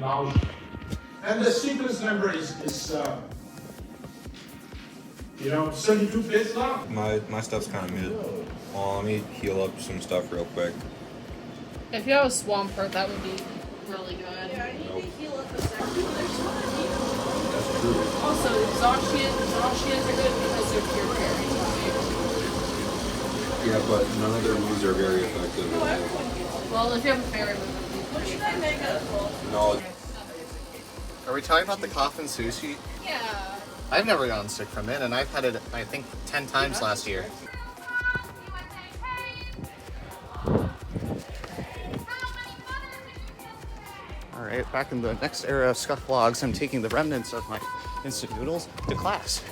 lounge. And the sequence number is 32 bits long. My stuff's kind of mid. Well, let me heal up some stuff real quick. If you have a Swampert, that would be really good. Yeah, I need to heal up a second. That's true. Also, Zacians are good because they're pure fairy. Yeah, but none of their moves are very effective. Well, if you have a fairy move, What should I make it? No. Are we talking about the coffin sushi? yeah. I've never gotten sick from it, and I've had it, I think, 10 times last year. Alright, back in the next era of Scuff Vlogs, I'm taking the remnants of my instant noodles to class.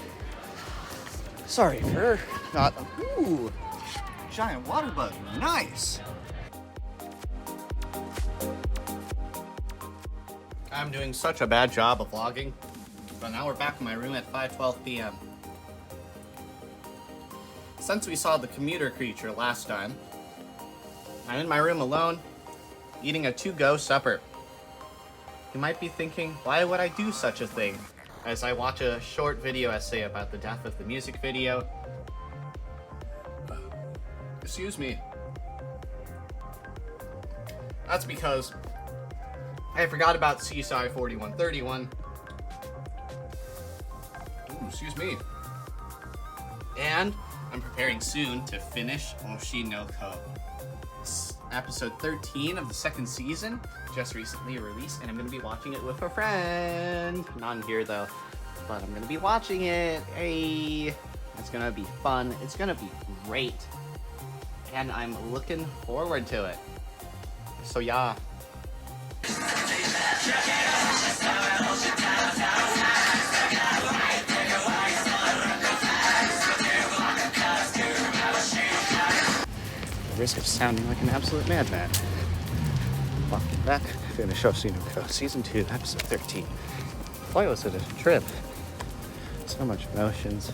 Sorry for not... Ooh! Giant water bug, nice! I'm doing such a bad job of vlogging, but now we're back in my room at 5:12 p.m. Since we saw the commuter creature last time, I'm in my room alone, eating a to-go supper. You might be thinking, why would I do such a thing? As I watch a short video essay about the death of the music video. Excuse me. That's because I forgot about CSI 4131. Ooh, excuse me. And I'm preparing soon to finish Oshi no Ko. It's episode 13 of the second season, just recently released, and I'm going to be watching it with a friend. Not in here though, but I'm going to be watching it. Hey, it's going to be fun. It's going to be great. And I'm looking forward to it. So yeah. The risk of sounding like an absolute madman. Walking back, finish off Sunoco, Season 2, Episode 13. Boy, was it a trip. So much emotions.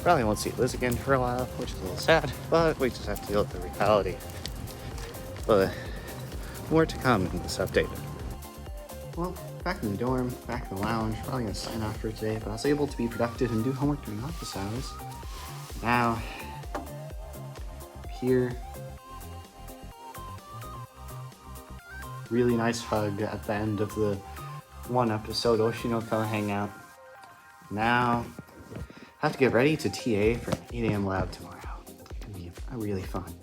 Probably won't see Liz again for a while, which is a little sad, but we just have to deal with the reality. But more to come in this update. Well, back in the dorm, back in the lounge, probably gonna sign off for today, but I was able to be productive and do homework during office hours. Now, here, really nice hug at the end of the one episode Oshinoko Hangout. Now, I have to get ready to TA for an 8 a.m. lab tomorrow. It's gonna be really fun.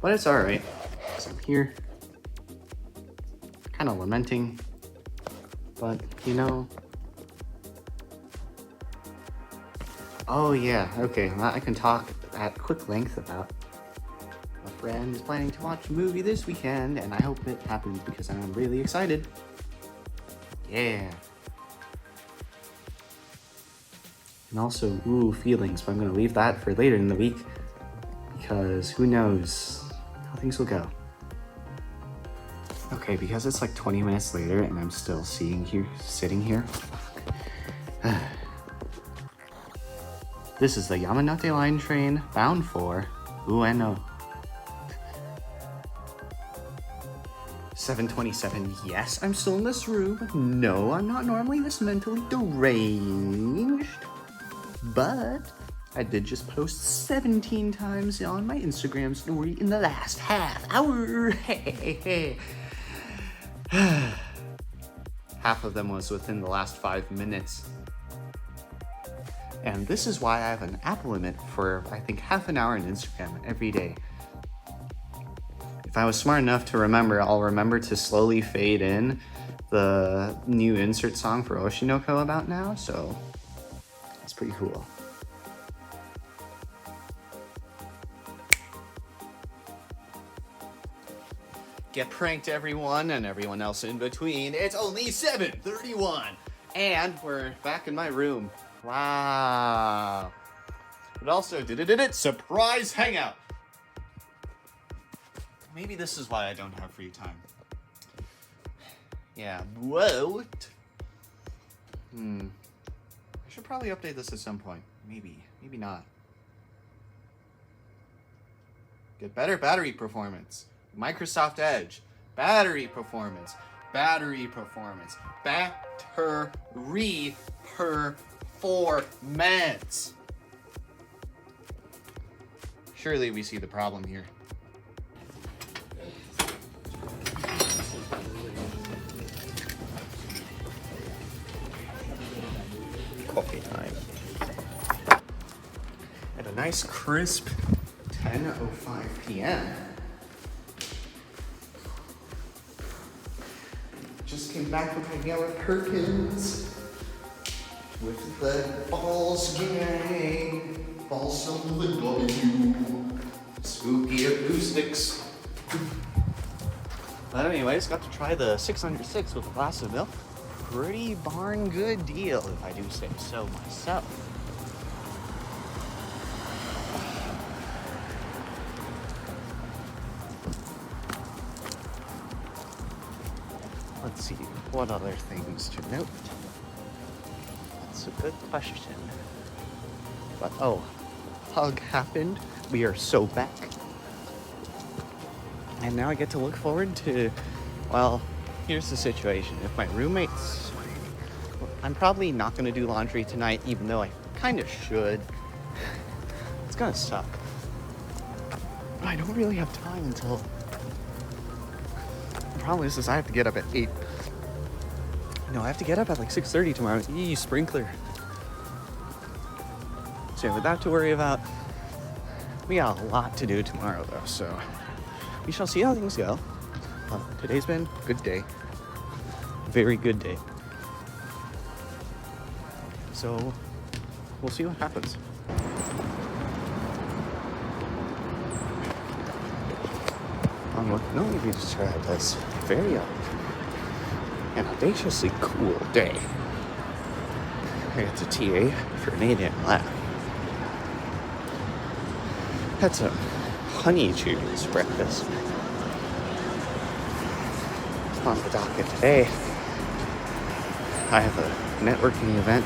But it's alright, because I'm here, kind of lamenting, but you know. Oh yeah, okay, I can talk at quick length about a friend is planning to watch a movie this weekend, and I hope it happens because I'm really excited. Yeah. And also, feelings, but I'm gonna leave that for later in the week because who knows how things will go. Okay, because it's like 20 minutes later and I'm still sitting here. This is the Yamanote Line train bound for Ueno. 7:27. Yes, I'm still in this room. No, I'm not normally this mentally deranged. But I did just post 17 times on my Instagram story in the last half hour. Half of them was within the last 5 minutes. And this is why I have an app limit for, I think, half an hour on Instagram every day. If I was smart enough to remember, I'll remember to slowly fade in the new insert song for Oshinoko about now, so it's pretty cool. Get pranked, everyone, and everyone else in between. It's only 7:31, and we're back in my room. Wow. But also, surprise hangout. Maybe this is why I don't have free time. Yeah, what? I should probably update this at some point. Maybe not. Get better battery performance. Microsoft Edge. Battery performance. Battery performance. Battery performance. Surely we see the problem here. Coffee time. At a nice crisp 10:05 p.m. Just came back from hanging out with Perkins with the Balls Gang. Balls on the W. Spooky acoustics. But anyways, got to try the 606 with a glass of milk. Pretty darn good deal, if I do say so myself. Let's see, what other things to note? That's a good question. But oh, hug happened. We are so back. And now I get to look forward to, well, here's the situation. If my roommates, I'm probably not gonna do laundry tonight, even though I kind of should. It's gonna suck. But I don't really have time until, the problem is I have to get up at 8. No, I have to get up at like 6:30 tomorrow. Eee, sprinkler. So with that to worry about, we got a lot to do tomorrow though, so we shall see how things go. Today's been a good day. Very good day. So we'll see what happens. On what can only be described as very an audaciously cool day. I got to TA for an 8 a.m. lab. Had some honey chews breakfast. On the docket today, I have a networking event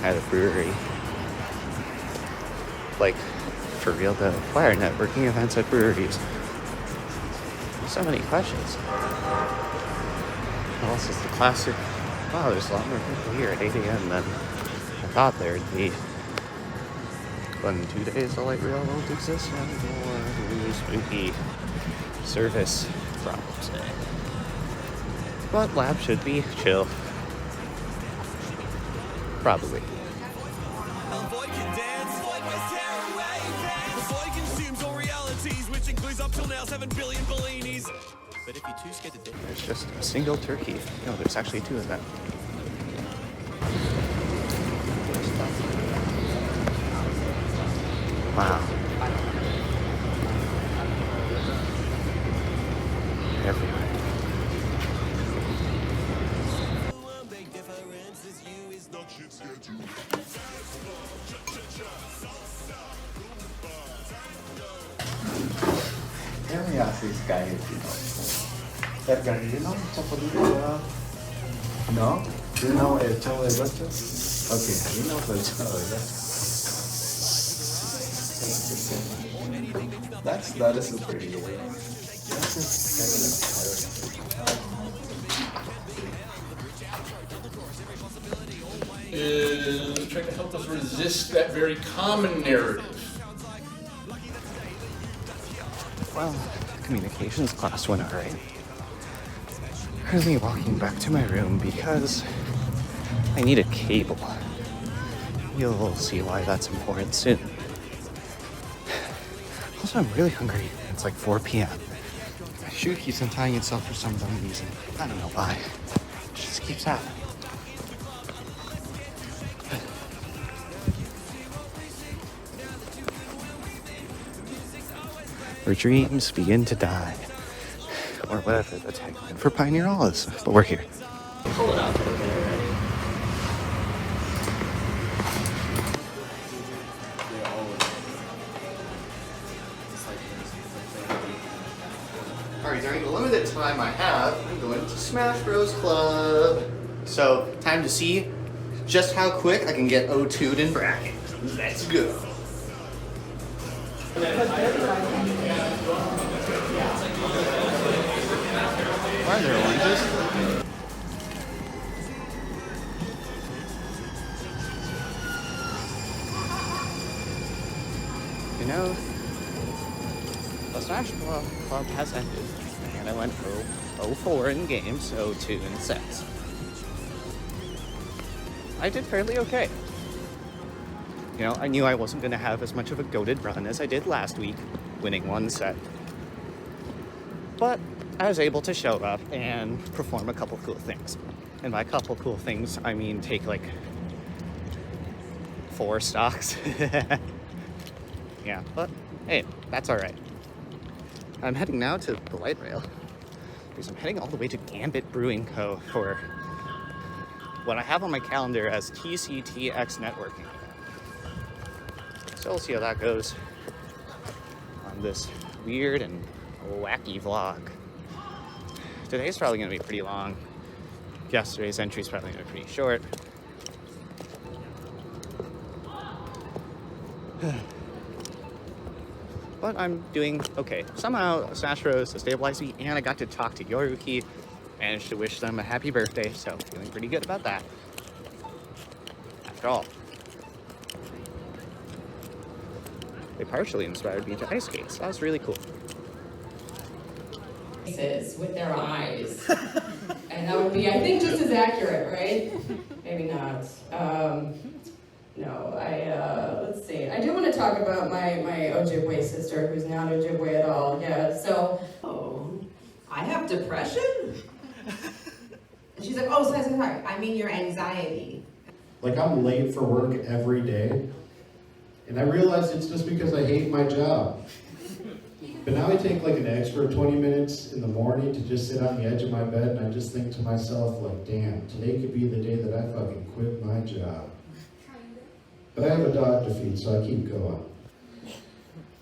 at a brewery. Like, for real though, why are networking events at breweries? So many questions. What else is the classic? Wow, there's a lot more people here at 8 a.m. than I thought there'd be. But in 2 days, the light rail won't exist anymore. Ooh, spooky service problems. But lab should be chill. Probably. The void can dance, void was tear away. The void consumes all realities, which includes up till now 7 billion Bellinis. But if you're too scared to death, There's just a single turkey. No, there's actually 2 of them. Wow. Everywhere. one big difference is you is not shit scared to. Let me ask this guy if you know. That guy, you know Chapolito? No? Do you know El Chavo del Ocho? Okay, you know El Chavo del Ocho. That is super easy. Is trying to help us resist that very common narrative. Well, communications class went alright. Currently walking back to my room because I need a cable. You'll see why that's important soon. Also, I'm really hungry. It's like 4 p.m. My shoe keeps untying itself for some dumb reason. I don't know why. It just keeps happening. Where dreams begin to die. Or whatever the tagline for Pioneer All is. But we're here. Pull it out for me already. Alright, during the limited time I have, I'm going to Smash Bros. Club. So, time to see just how quick I can get O2'd in bracket. Let's go. lavender oranges. You know, the Smash Club has ended, and I went 0-4 in games, 0-2 in sets. I did fairly okay. You know, I knew I wasn't going to have as much of a goated run as I did last week, winning one set. But I was able to show up and perform a couple cool things. And by a couple cool things, I mean take like 4 stocks. Yeah, but hey, that's all right. I'm heading now to the light rail because I'm heading all the way to Gambit Brewing Co. for what I have on my calendar as TCTX networking. So we'll see how that goes on this weird and wacky vlog. Today's probably going to be pretty long. Yesterday's entry's probably going to be pretty short. But I'm doing okay. Somehow Smash Bros. Stabilized me, and I got to talk to Yoruki. Managed to wish them a happy birthday, so feeling pretty good about that. After all, they partially inspired me to ice skate, so that was really cool. With their eyes. And that would be, I think, just as accurate, right? Maybe not. No, let's see. I do want to talk about my Ojibwe sister, who's not Ojibwe at all. Yeah, so. Oh, I have depression? And she's like, oh, sorry. I mean your anxiety. Like, I'm late for work every day, and I realize it's just because I hate my job. But now I take like an extra 20 minutes in the morning to just sit on the edge of my bed, and I just think to myself, like, damn, today could be the day that I fucking quit my job. But I have a dog to feed, so I keep going.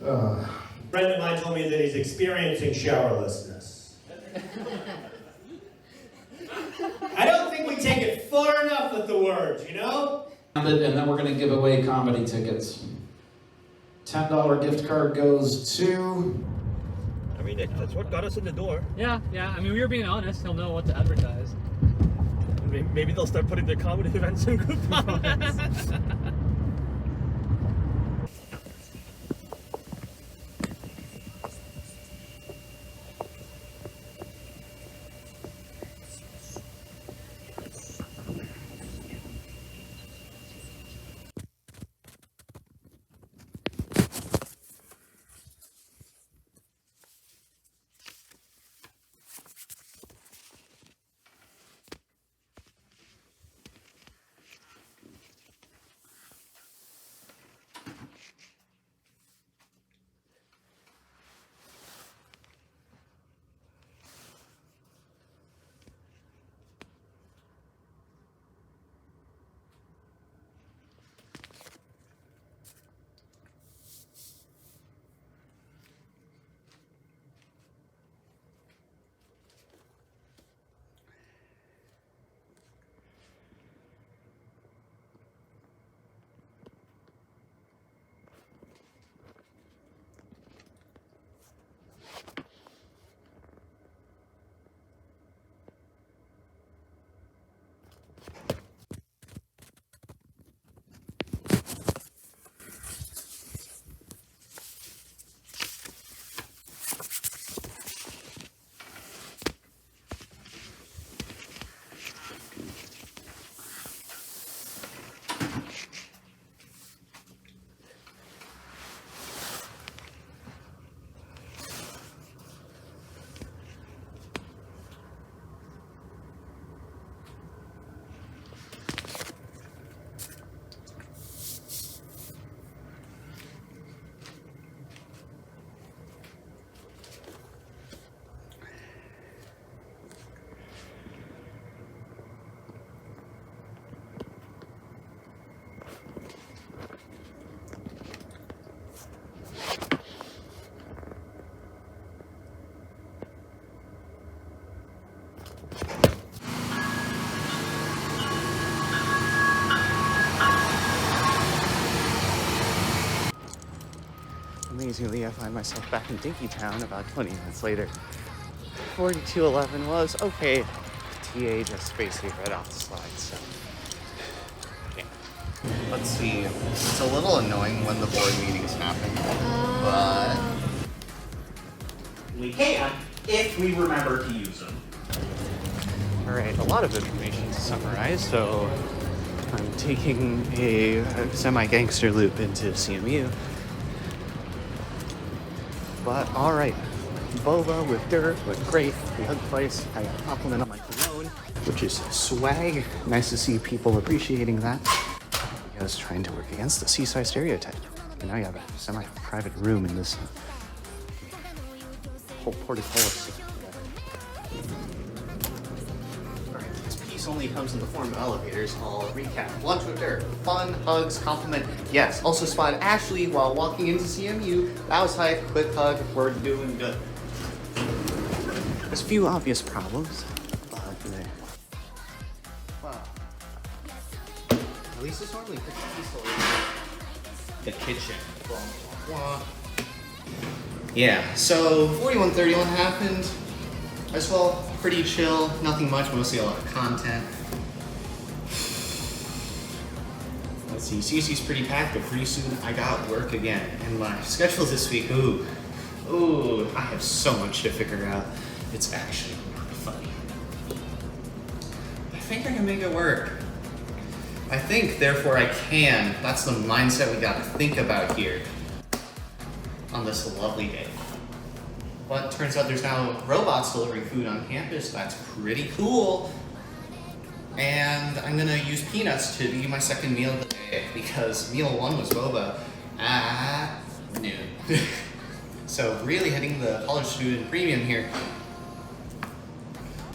A friend of mine told me that he's experiencing showerlessness. I don't think we take it far enough with the words, you know? And then we're going to give away comedy tickets. $10 gift card goes to... I mean, that's what got us in the door. Yeah. I mean, we were being honest. He'll know what to advertise. Maybe they'll start putting their comedy events in Groupon. Amazingly, I find myself back in Dinky Town about 20 minutes later. 4211 was okay. TA just basically right off the slide, so. Okay. Let's see. It's a little annoying when the board meetings happen, but. We can, if we remember to use them. Alright, a lot of information to summarize, so I'm taking a semi-gangster loop into CMU. But alright, boba with dirt looked great. We hugged twice. I got a compliment on my cologne, which is swag. Nice to see people appreciating that. I was trying to work against the seaside stereotype. And now you have a semi-private room in this whole portfolio. Alright, this piece only comes in the form of elevators. I'll recap. Lunch with dirt. Fun, hugs, compliment. Yes. Also spotted Ashley while walking into CMU. That was hype. Quick hug. We're doing good. There's a few obvious problems, but wow. At least it's normally pretty peaceful. The kitchen. Blah, blah, blah. Yeah, so 4131 happened. As well, pretty chill, nothing much, mostly a lot of content. Let's see, CC's pretty packed, but pretty soon I got work again. And my schedule this week, ooh, I have so much to figure out. It's actually pretty funny. I think I can make it work. I think, therefore I can. That's the mindset we gotta think about here on this lovely day. But turns out there's now robots delivering food on campus. That's pretty cool. And I'm gonna use peanuts to be my second meal of the day because meal 1 was boba at noon. So really hitting the college student premium here.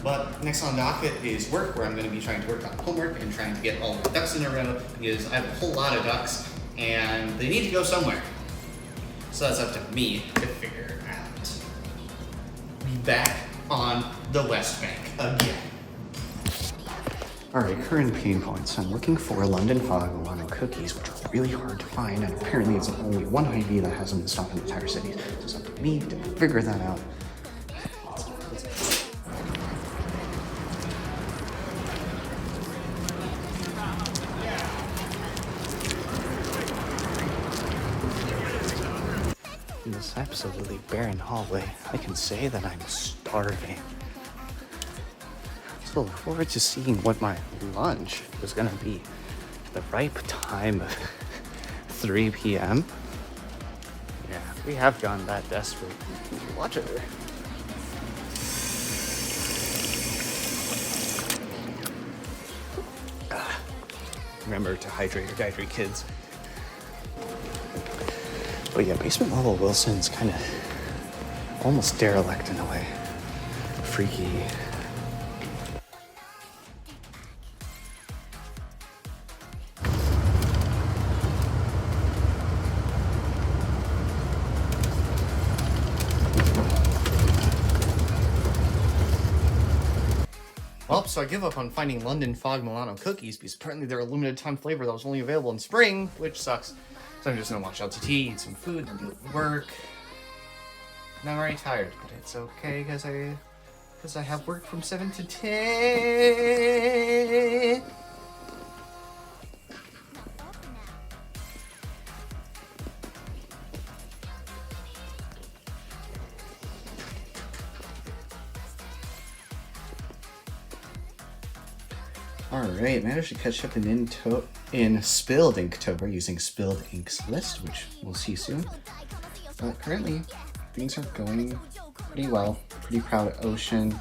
But next on docket is work, where I'm gonna be trying to work on homework and trying to get all my ducks in a row because I have a whole lot of ducks and they need to go somewhere. So that's up to me to figure out. Be back on the West Bank again. Alright, current pain points. I'm looking for London Fog Milano cookies, which are really hard to find, and apparently it's only one Hy-Vee that has them in stock in the entire city. So it's up to me to figure that out. In this absolutely barren hallway, I can say that I'm starving. So look forward to seeing what my lunch is gonna be. The ripe time of 3 p.m. Yeah, we have gone that desperate. Watch it. Remember to hydrate or dehydrate, kids. But yeah, basement level Wilson's kind of almost derelict in a way. Freaky. Well, so I give up on finding London Fog Milano cookies because apparently they're a limited time flavor that was only available in spring, which sucks. So I'm just gonna watch LTT, eat some food, and do work. And I'm already tired, but it's okay because I have work from 7 to 10. Alright, managed to catch up in Spilled Inktober using Spilled Ink's list, which we'll see soon. But currently, things are going pretty well. Pretty proud of Ocean.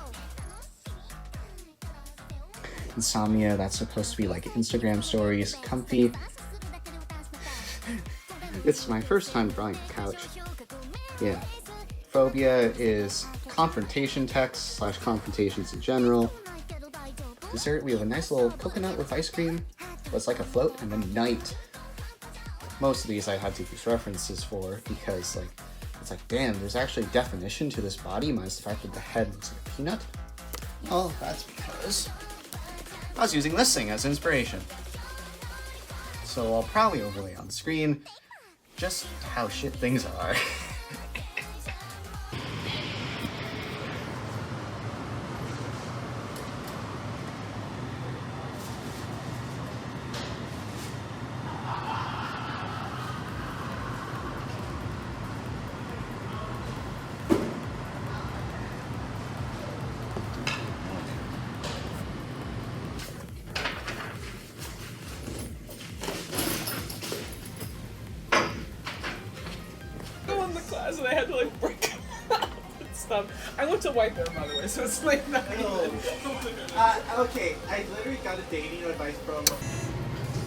Insomnia, that's supposed to be like Instagram stories. Comfy. It's my first time drawing a couch. Yeah. Phobia is confrontation text / confrontations in general. Dessert, we have a nice little coconut with ice cream. It's like a float, and then night. Most of these I had to use references for because, like, it's like, damn, there's actually definition to this body minus the fact that the head looks like a peanut. Well, that's because I was using this thing as inspiration. So I'll probably overlay on screen just how shit things are. so they had to like break up and stuff. I went to white there, by the way, so it's like not even. Okay, I literally got a dating advice from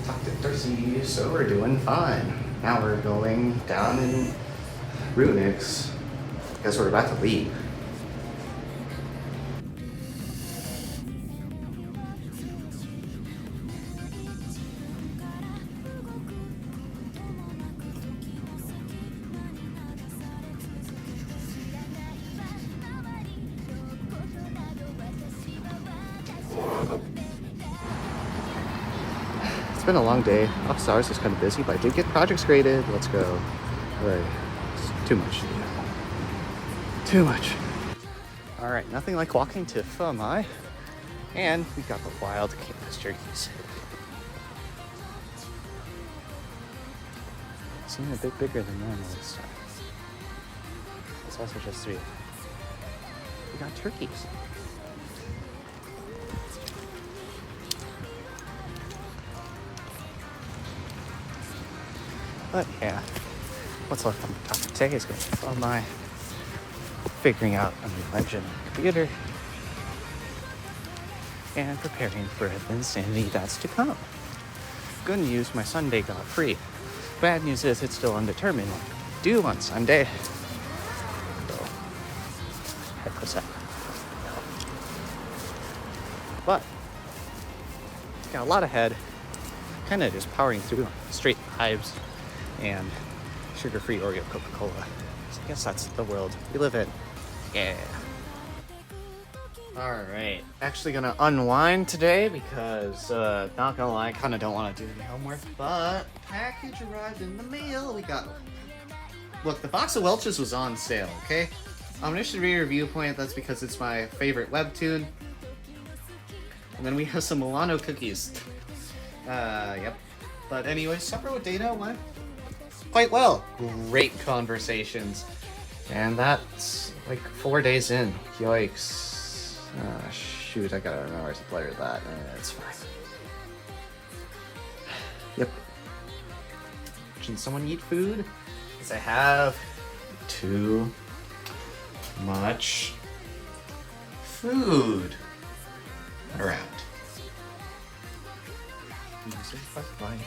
Dr. Darcy, so we're doing fine. Now we're going down in Runix because we're about to leave. It's been a long day. Office hours is kind of busy, but I did get projects graded. Let's go. But it's too much to do. Too much. All right, nothing like walking to FOMI. And we got the wild campus turkeys. Seem a bit bigger than normal this time. It's also just 3. We got turkeys. But yeah, what's left on my topic today is going to be on my figuring out a new engine on the computer and preparing for the insanity that's to come. Good news, my Sunday got free. Bad news is it's still undetermined what to do on Sunday. So, head for that. But, got a lot ahead. Kind of just powering through straight vibes and sugar-free Oreo Coca-Cola. So I guess that's the world we live in. Yeah. Alright. Actually gonna unwind today because, not gonna lie, I kinda don't want to do any homework, but package arrived in the mail. We got... Look, the box of Welch's was on sale, okay? Omniscient Review Point, that's because it's my favorite webtoon. And then we have some Milano cookies. Yep. But anyway, supper with Dana went quite well. Great conversations. And that's like 4 days in. Yikes. Shoot, I gotta remember to play with that. It's fine. Yep. Watching someone eat food? Because I have too much food around. Music was playing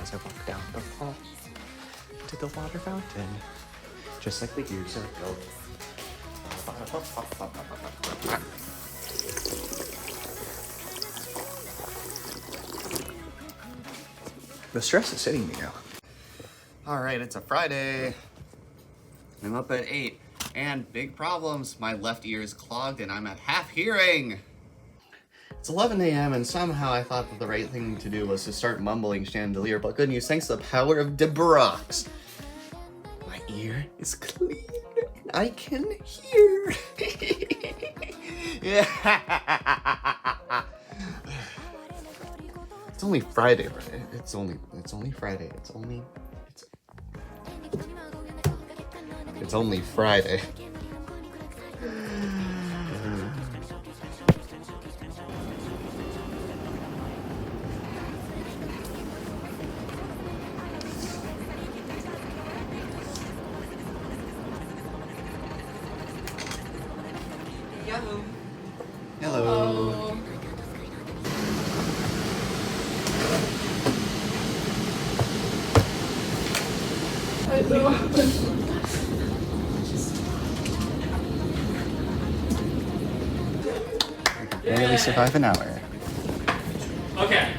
as I walked down the hall to the water fountain, just like the years ago. The stress is hitting me now. Alright, it's a Friday. I'm up at 8, and big problems. My left ear is clogged and I'm at half hearing. It's 11 a.m. and somehow I thought that the right thing to do was to start mumbling Chandelier, but good news, thanks to the power of Debrox, my ear is clear and I can hear. Yeah. It's only Friday, right? It's only Friday. It's only Friday. Yahoo. Hello. Barely survive an hour. Okay.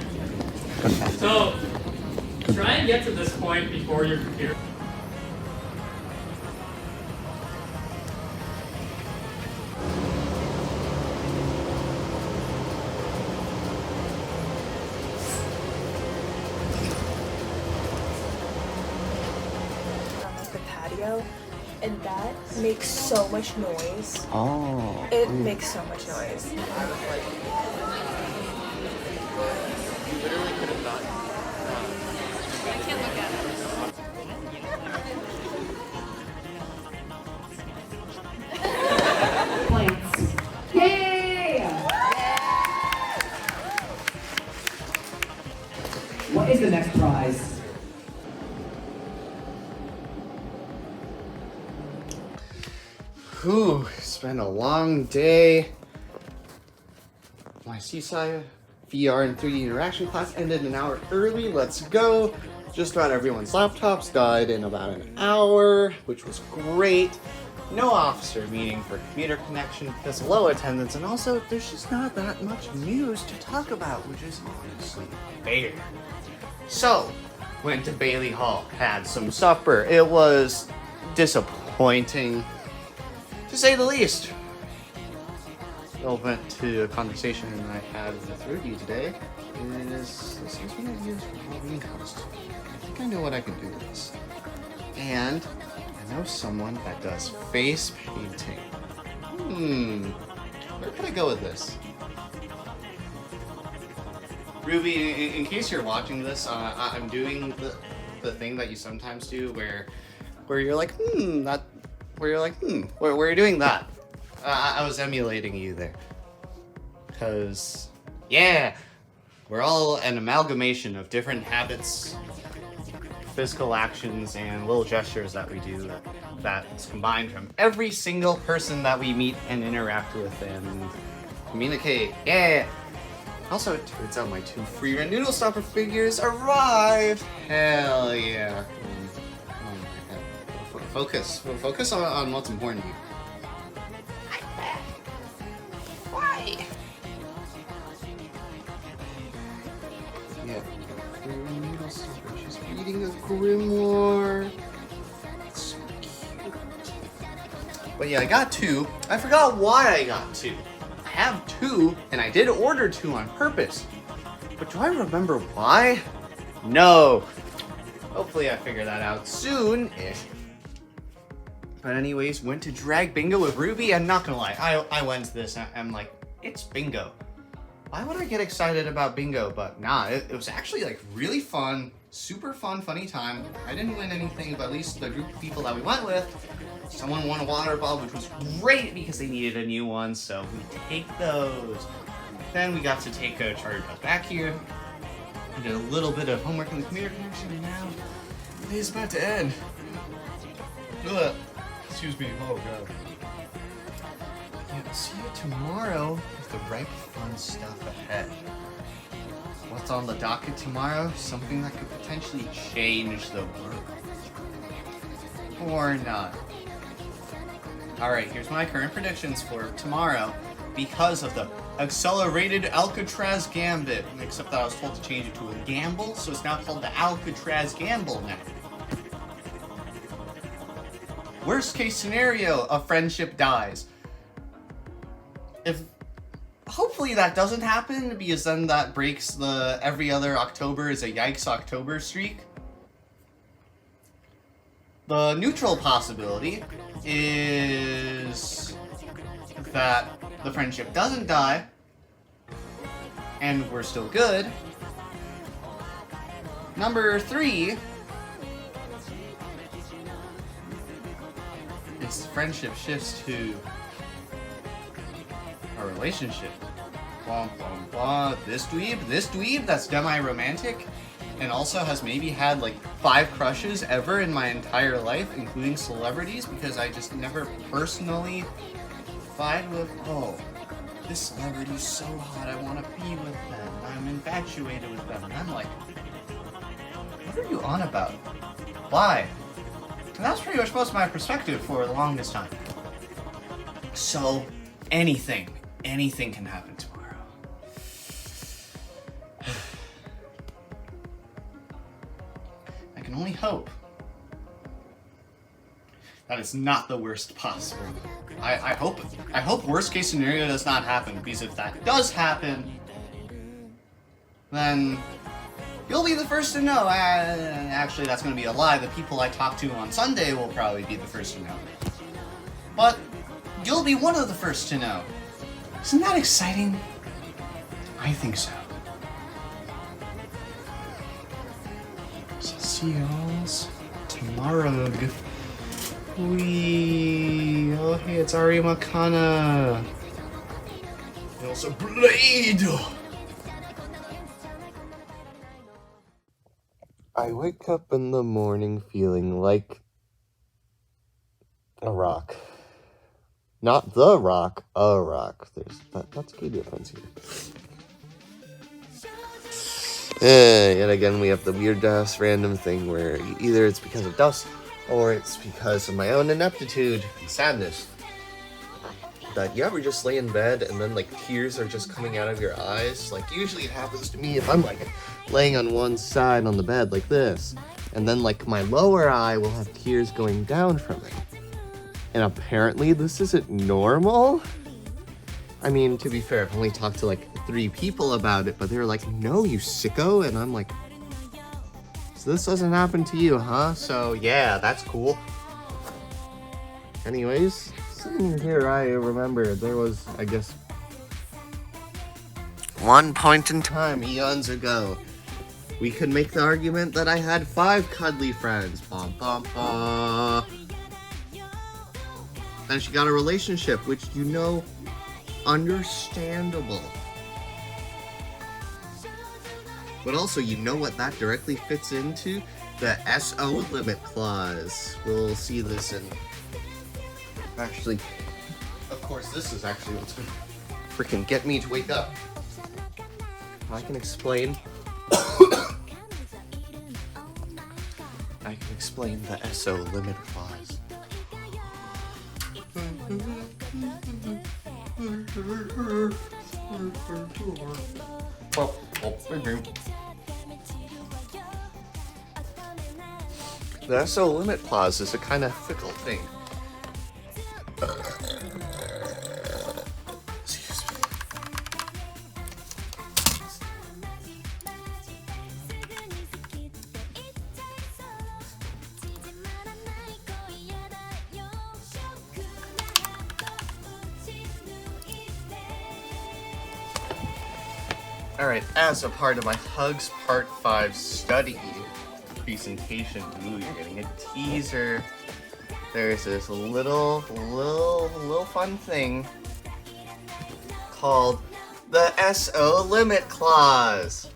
So, try and get to this point before your computer. The patio, and that makes so much noise. Oh. It makes so much noise. I can't look at it. Points. Yay! What is the next prize? Whew, it's been a long day. My Seaside VR and 3D interaction class ended an hour early. Let's go. Just about everyone's laptops died in about an hour, which was great. No officer meeting for commuter connection because of low attendance, and also there's just not that much news to talk about, which is honestly fair. So, went to Bailey Hall, had some supper. It was disappointing, to say the least. Relevant to a conversation I had with Ruby today is this is what I use for Halloween costume. I think I know what I can do with this. And I know someone that does face painting. Where could I go with this? Ruby, in case you're watching this, I'm doing the thing that you sometimes do where you're like, where you're doing that. I was emulating you there. Because, yeah, we're all an amalgamation of different habits, physical actions, and little gestures that we do that's combined from every single person that we meet and interact with and communicate. Yeah! Also, it turns out my 2 free rent noodle stopper figures arrived! Hell yeah. Focus on what's important to you. Why? Yeah, noodle stopper. She's reading a grimoire. It's so cute. But yeah, I got 2. I forgot why I got 2. I have 2, and I did order 2 on purpose. But do I remember why? No. Hopefully I figure that out soon-ish. But anyways, went to drag bingo with Ruby. I'm not gonna lie, I went to this and I'm like, it's bingo. Why would I get excited about bingo? But nah, it was actually like really fun, super fun, funny time. I didn't win anything, but at least the group of people that we went with, someone won a water bottle, which was great because they needed a new one, so we take those. Then we got to take a charter bus back here. I did a little bit of homework in the commuter connection, and now the day is about to end. Ugh. Excuse me, oh god. Yeah, see you tomorrow with the ripe fun stuff ahead. What's on the docket tomorrow? Something that could potentially change the world. Or not. Alright, here's my current predictions for tomorrow because of the accelerated Alcatraz Gambit. Except that I was told to change it to a gamble, so it's now called the Alcatraz Gamble now. Worst case scenario, a friendship dies. Hopefully that doesn't happen, because then that breaks the every other October is a Yikes October streak. The neutral possibility is that the friendship doesn't die, and we're still good. Number 3 is friendship shifts to a relationship. Blah, blah, blah. This dweeb that's demi-romantic and also has maybe had like 5 crushes ever in my entire life, including celebrities, because I just never personally vibe with, oh, this celebrity's so hot, I want to be with them, I'm infatuated with them. And I'm like, what are you on about? Why? And that's pretty much most of my perspective for the longest time. So, anything can happen tomorrow. I can only hope that it's not the worst possible. I hope worst case scenario does not happen, because if that does happen, then you'll be the first to know. Actually, that's going to be a lie. The people I talk to on Sunday will probably be the first to know. But you'll be one of the first to know. Isn't that exciting? I think so. So see you all tomorrow. Wee. Oh, hey, it's Ari Makana. And also Blade. I wake up in the morning feeling like a rock. Not the rock, a rock. That's a key difference here. Yet again, we have the weird random thing where either it's because of dust or it's because of my own ineptitude and sadness. That you ever just lay in bed and then like tears are just coming out of your eyes? Like usually it happens to me if I'm like laying on one side on the bed like this, and then like my lower eye will have tears going down from it. And apparently this isn't normal? I mean, to be fair, I've only talked to like 3 people about it, but they were like, no, you sicko. And I'm like, so this doesn't happen to you, huh? So yeah, that's cool. Anyways, sitting here, I remember there was, I guess, one point in time, eons ago, we could make the argument that I had 5 cuddly friends. Bum, bum, bum. And she got a relationship, which, you know, understandable. But also, you know what that directly fits into? The SO limit clause. We'll see this in... Actually, of course, this is actually what's gonna freaking get me to wake up. I can explain... I can explain the SO limit clause. The SO limit clause is a kind of fickle thing. Excuse me. Alright, as a part of my Hugs Part 5 study presentation, ooh, you're getting a teaser. There's this little fun thing called the SO limit clause,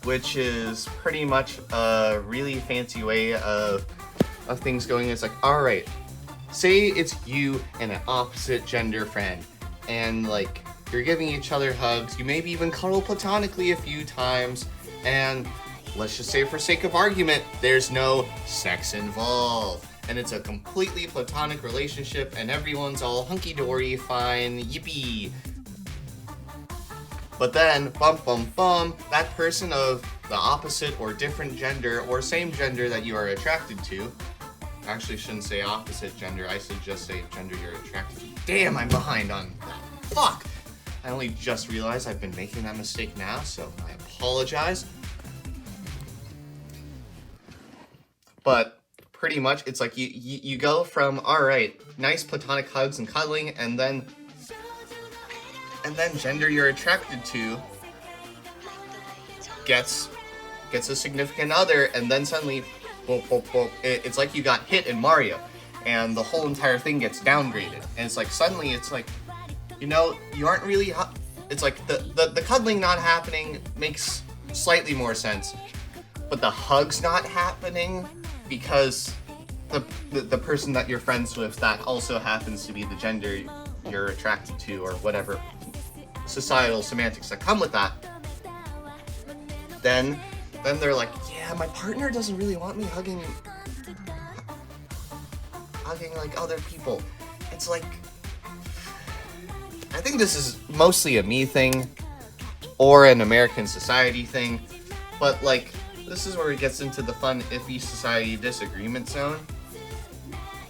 which is pretty much a really fancy way of things going. It's like, alright, say it's you and an opposite gender friend, and like, you're giving each other hugs, you maybe even cuddle platonically a few times, and let's just say for sake of argument, there's no sex involved. And it's a completely platonic relationship and everyone's all hunky-dory, fine, yippee. But then, bum bum bum, that person of the opposite or different gender or same gender that you are attracted to, actually shouldn't say opposite gender, I should just say gender you're attracted to. Damn, I'm behind on that. Fuck! I only just realized I've been making that mistake now, so I apologize. But pretty much, it's like you go from, alright, nice platonic hugs and cuddling, and then gender you're attracted to gets a significant other, and then suddenly, it's like you got hit in Mario, and the whole entire thing gets downgraded. And it's like, suddenly, it's like, you know, you aren't really, it's like, the cuddling not happening makes slightly more sense, but the hugs not happening because the person that you're friends with that also happens to be the gender you're attracted to, or whatever societal semantics that come with that, then they're like, yeah, my partner doesn't really want me hugging like other people. It's like, I think this is mostly a me thing or an American society thing, but like, this is where it gets into the fun iffy society disagreement zone.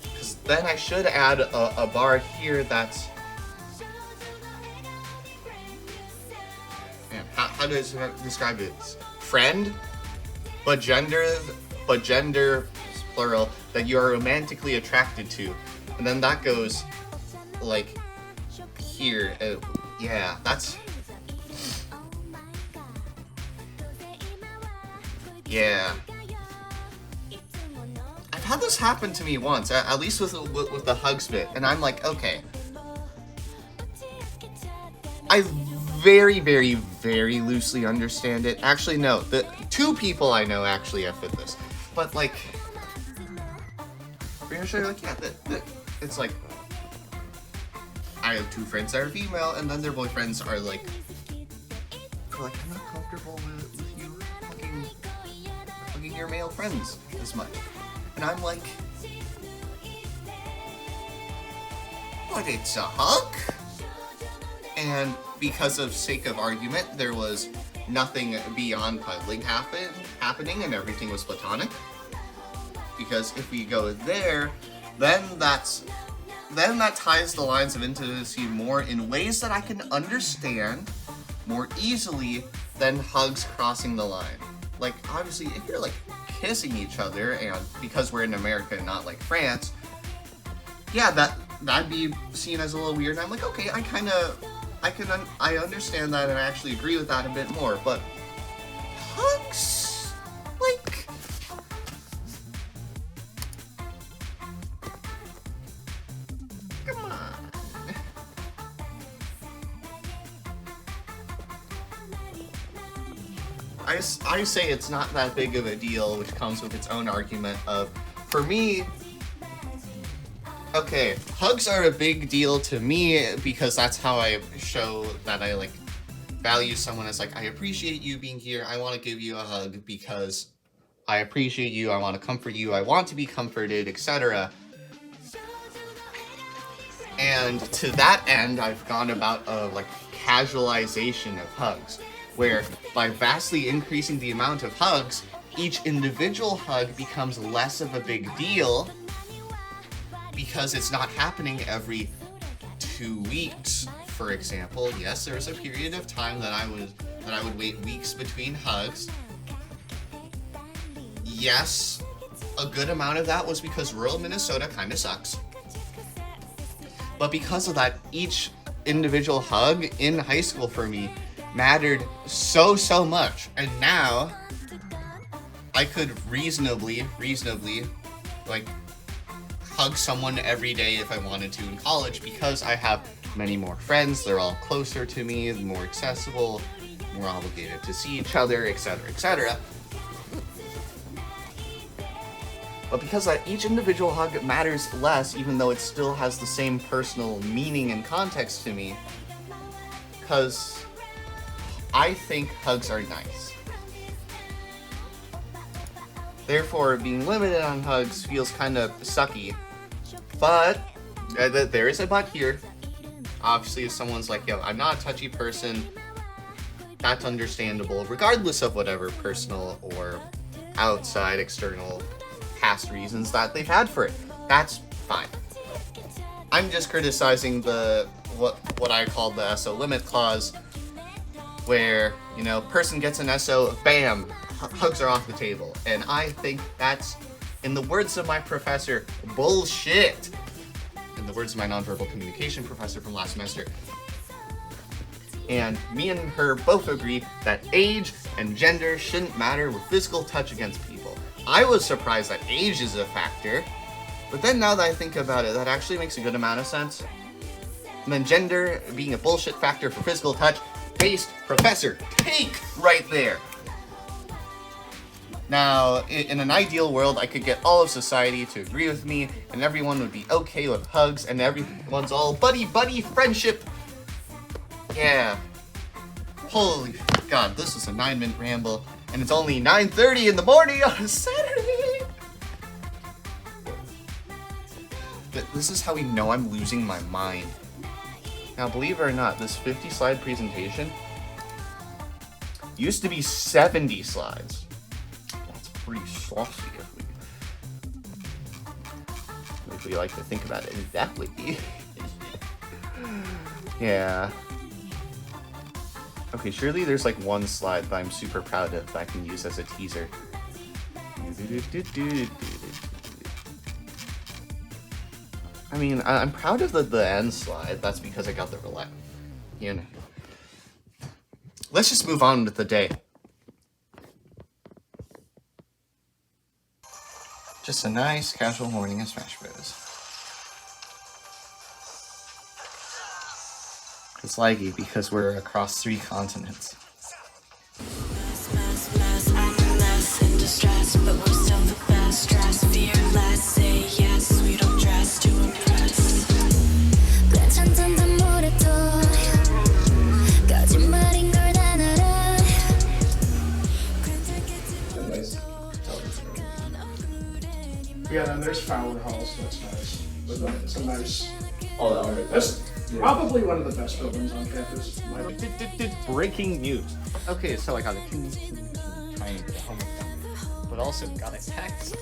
Because then I should add a bar here that's, man, how do I describe it? Friend, but gender plural, that you are romantically attracted to, and then that goes like here. Yeah, that's, yeah. I've had this happen to me once, at least with the hugs bit, and I'm like, okay. I very, very, very loosely understand it. Actually, no, the 2 people I know actually have fit this, but like, pretty sure, like, yeah, it's like, I have 2 friends that are female, and then their boyfriends are like, I'm not comfortable with you hugging your male friends as much. And I'm like, but it's a hug? And because of sake of argument, there was nothing beyond cuddling happening, and everything was platonic. Because if we go there, then that ties the lines of intimacy more in ways that I can understand more easily than hugs crossing the line. Like, obviously, if you're like kissing each other, and because we're in America and not like France, yeah, that'd be seen as a little weird. And I'm like, okay, I understand that, and I actually agree with that a bit more. But hugs, like, come on. I say it's not that big of a deal, which comes with its own argument of, for me, okay, hugs are a big deal to me because that's how I show that I like value someone as like, I appreciate you being here, I want to give you a hug because I appreciate you, I want to comfort you, I want to be comforted, etc. And to that end, I've gone about a like casualization of hugs, where by vastly increasing the amount of hugs, each individual hug becomes less of a big deal because it's not happening every 2 weeks, for example. Yes, there was a period of time that I would wait weeks between hugs. Yes, a good amount of that was because rural Minnesota kind of sucks. But because of that, each individual hug in high school for me mattered so much. And now I could reasonably like hug someone every day if I wanted to in college because I have many more friends, they're all closer to me, more accessible, more obligated to see each other, etc., etc. But because that each individual hug matters less, even though it still has the same personal meaning and context to me, because I think hugs are nice. Therefore, being limited on hugs feels kind of sucky. But there is a but here. Obviously, if someone's like, yo, I'm not a touchy person, that's understandable, regardless of whatever personal or outside, external, past reasons that they've had for it. That's fine. I'm just criticizing what I call the SO limit clause, where, you know, person gets an SO, bam, hugs are off the table. And I think that's, in the words of my professor, bullshit. In the words of my nonverbal communication professor from last semester. And me and her both agree that age and gender shouldn't matter with physical touch against people. I was surprised that age is a factor, but then now that I think about it, that actually makes a good amount of sense. And then gender being a bullshit factor for physical touch, based professor, take right there. Now, in an ideal world, I could get all of society to agree with me, and everyone would be okay with hugs, and everyone's all buddy friendship. Yeah. Holy God, this is a 9-minute ramble, and it's only 9:30 in the morning on a Saturday. This is how we know I'm losing my mind. Now, believe it or not, this 50-slide presentation used to be 70 slides. That's pretty saucy if we like to think about it exactly. Yeah. Okay, surely there's like one slide that I'm super proud of that I can use as a teaser. I mean, I'm proud of the end slide. That's because I got the roulette. You know. Let's just move on with the day. Just a nice casual morning of Smash Bros. It's laggy because we're across 3 continents. I'm less in distress, but we're still the best. Stress, fear less, say yes, we don't dress to impress. Yeah, then there's Fowler Halls. That's nice. It's a nice. Oh, that one right there. That's probably one of the best buildings on campus. Breaking news. Okay, so I got a trying to get home with them, but also got a text.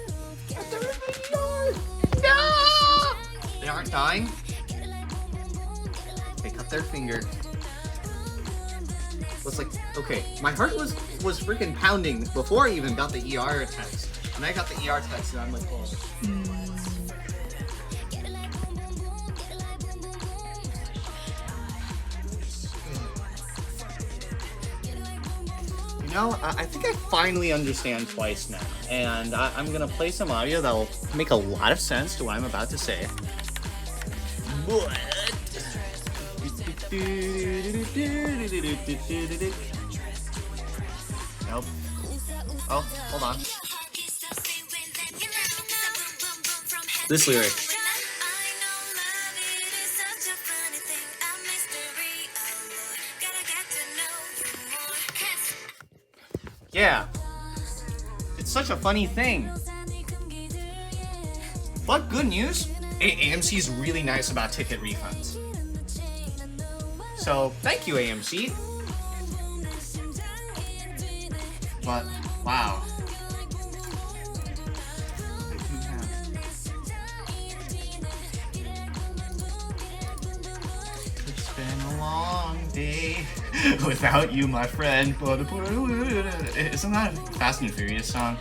No! They aren't dying. They cut their finger. Was like, okay, my heart was freaking pounding before I even got the ER text. And I got the ER text, and I'm like, oh. You know, I think I finally understand twice now, and I'm gonna play some audio that will make a lot of sense to what I'm about to say. But nope. Oh, hold on. This lyric. Yeah. It's such a funny thing. But good news, AMC is really nice about ticket refunds. So, thank you, AMC. But, wow. It's been a long day without you, my friend. Isn't that a Fast and Furious song?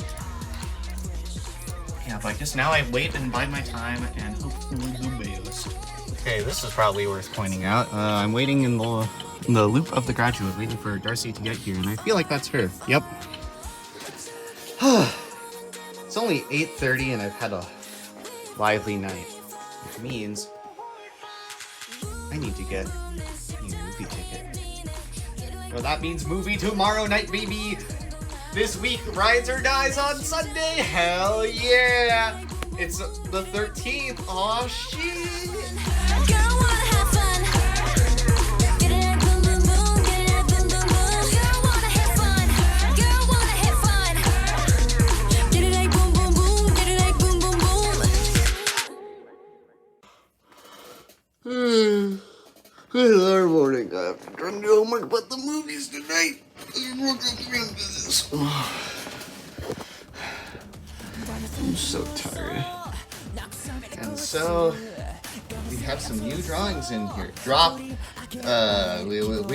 Yeah, but I guess now I wait and bide my time and hope for the best. Okay, this is probably worth pointing out. I'm waiting in the loop of the graduate, waiting for Darcy to get here, and I feel like that's her. Yep. It's only 8:30 and I've had a lively night, which means I need to get a new movie ticket. So that means movie tomorrow night, baby! This week, Rides or Dies on Sunday! Hell yeah! It's the 13th! Aw, shit! Good morning. I have to try to do homework about the movies tonight. I'm so tired. And so we have some new drawings in here. Drop. We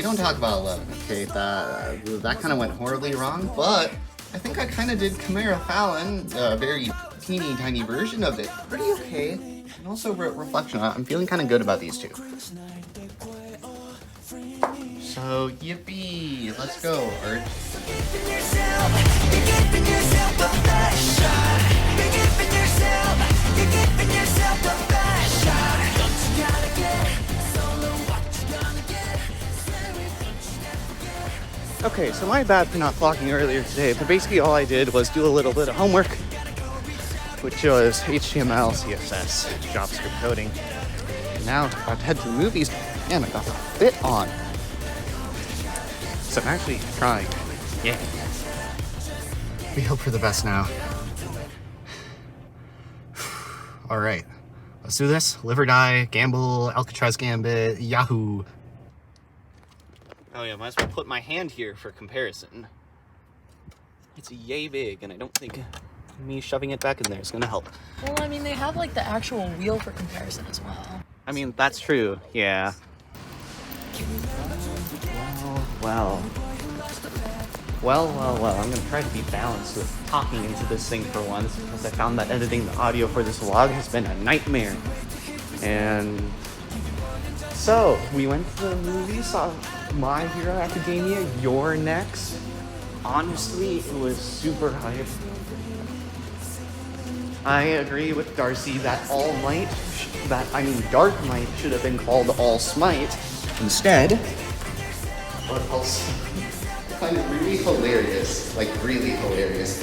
don't talk about 11. Okay, that kind of went horribly wrong, but I think I kind of did Chimera Fallon, a very teeny tiny version of it. Pretty okay. And also reflection. I'm feeling kind of good about these two. So, yippee! Let's go, Art. Okay, so my bad for not vlogging earlier today, but basically all I did was do a little bit of homework, which was HTML, CSS, JavaScript coding. And now I'm about to head to the movies, and I got the fit on. So I'm actually trying. Yeah. We hope for the best now. Alright. Let's do this. Live or die, gamble, Alcatraz Gambit, Yahoo! Oh yeah, might as well put my hand here for comparison. It's yay big, and I don't think me shoving it back in there is gonna help. Well, I mean, they have like the actual wheel for comparison as well. I mean, that's true, yeah. Well, I'm gonna try to be balanced with talking into this thing for once, because I found that editing the audio for this vlog has been a nightmare. And so, we went to the movie, saw My Hero Academia, You're Next. Honestly, it was super hype. I agree with Darcy that Dark Might should have been called All Smite instead. What else? I find it really hilarious. Like, really hilarious.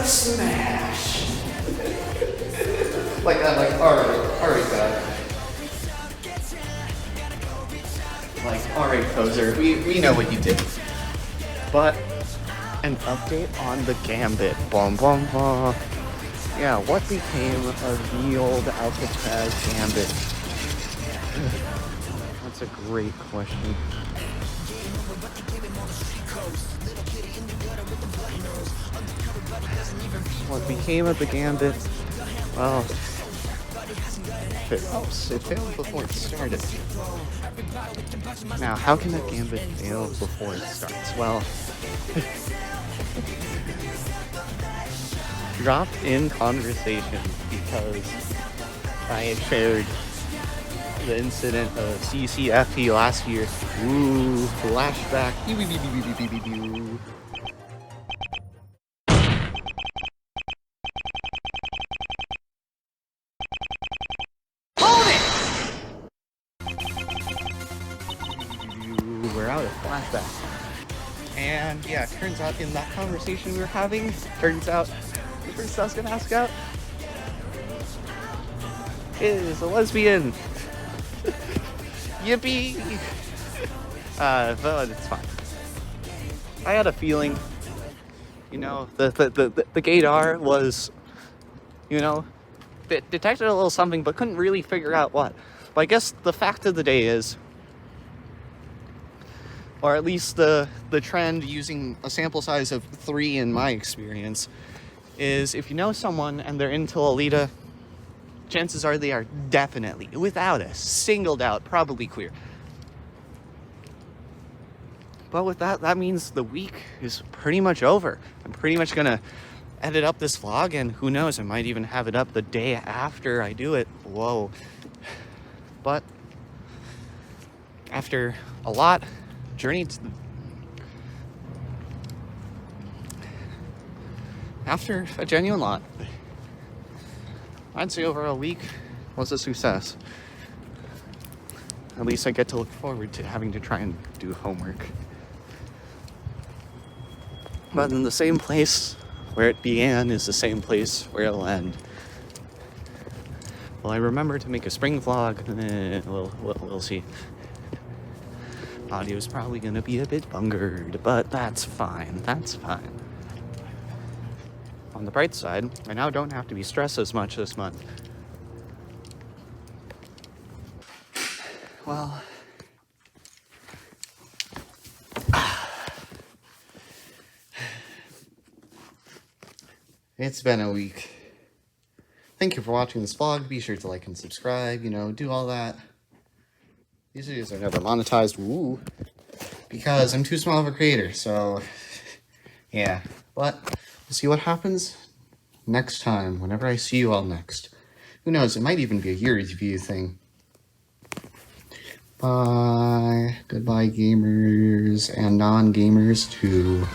Smash! alright, God. Like, alright, poser, we know what you did. But, an update on the Gambit. Bum, bum, bum. Yeah, what became of the old Alcatraz Gambit? That's a great question. What became of the Gambit? Well, it failed before it started. Now, how can a Gambit fail before it starts? Well, dropped in conversation because I had shared the incident of CCFP last year. Ooh, flashback. We're out of flashback. And yeah, it turns out in that conversation we were having, turns out the person I was gonna ask out is a lesbian. Yippee! But it's fine. I had a feeling, you know, the gaydar was, you know, detected a little something, but couldn't really figure out what. But I guess the fact of the day is, or at least the trend using a sample size of 3 in my experience, is if you know someone and they're into Lolita, chances are they are definitely, without a single doubt, probably queer. But with that, that means the week is pretty much over. I'm pretty much gonna edit up this vlog, and who knows, I might even have it up the day after I do it. Whoa. But after a lot, after a genuine lot, I'd say over a week was a success. At least I get to look forward to having to try and do homework. But in the same place where it began is the same place where it'll end. Will I remember to make a spring vlog? We'll see. Audio's probably gonna be a bit bungered, but that's fine. That's fine. On the bright side, I now don't have to be stressed as much this month. Well, it's been a week. Thank you for watching this vlog. Be sure to like and subscribe, you know, do all that. These videos are never monetized, woo, because I'm too small of a creator, so yeah. But we'll see what happens next time, whenever I see you all next. Who knows, it might even be a year's view thing. Bye. Goodbye, gamers and non-gamers too.